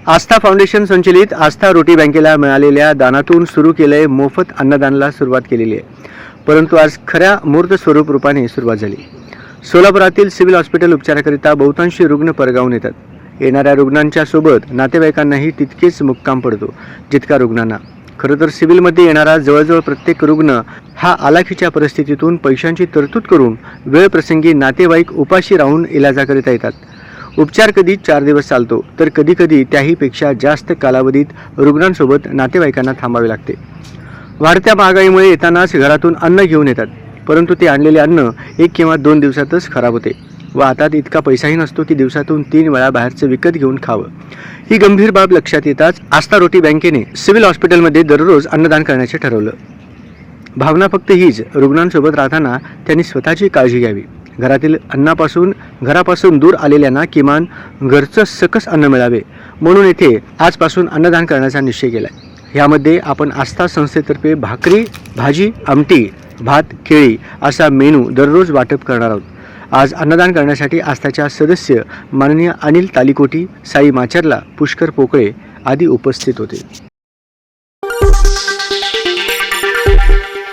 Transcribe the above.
आस्था foundation संचलित आस्था रोटी बँकेला मिळालेल्या दानातून सुरू केलंय मोफत अन्नदानाला सुरुवात केलेली आहे. परंतु आज खऱ्या मूर्त स्वरूप रूपाने सुरुवात झाली. सोलापुरातील सिव्हिल हॉस्पिटल उपचाराकरिता बहुतांशी रुग्ण परगावून येतात. येणाऱ्या रुग्णांच्या सोबत नातेवाईकांनाही तितकेच मुक्काम पडतो जितका रुग्णांना. खरं तर सिव्हिलमध्ये येणारा जवळजवळ प्रत्येक रुग्ण हा आलाखीच्या परिस्थितीतून पैशांची तरतूद करून वेळ प्रसंगी नातेवाईक उपाशी राहून इलाजाकरिता येतात. उपचार कधी 4 दिवस चालतो तर कधीकधी त्याहीपेक्षा जास्त कालावधीत रुग्णांसोबत नातेवाईकांना थांबावे लागते. वाढत्या महागाईमुळे येतानाच घरातून अन्न घेऊन येतात, परंतु ते आणलेले अन्न 1 किंवा 2 दिवसातच खराब होते व हातात इतका पैसाही नसतो की दिवसातून 3 वेळा बाहेरचं विकत घेऊन खावं. ही गंभीर बाब लक्षात येताच आस्था रोटी बँकेने सिव्हिल हॉस्पिटलमध्ये दररोज अन्नदान करण्याचे ठरवलं. भावना फक्त हीच, रुग्णांसोबत राहताना त्यांनी स्वतःची काळजी घ्यावी. घरापासून दूर आलेल्यांना किमान घरचं सकस अन्न मिळावे म्हणून येथे आजपासून अन्नदान करण्याचा निश्चय केला आहे. यामध्ये आपण आस्था संस्थेतर्फे भाकरी, भाजी, आमटी, भात, केळी असा मेनू दररोज वाटप करणार आहोत. आज अन्नदान करण्यासाठी आस्थाच्या सदस्य माननीय अनिल तालीकोटी, साई माचरला, पुष्कर पोकळे आदी उपस्थित होते.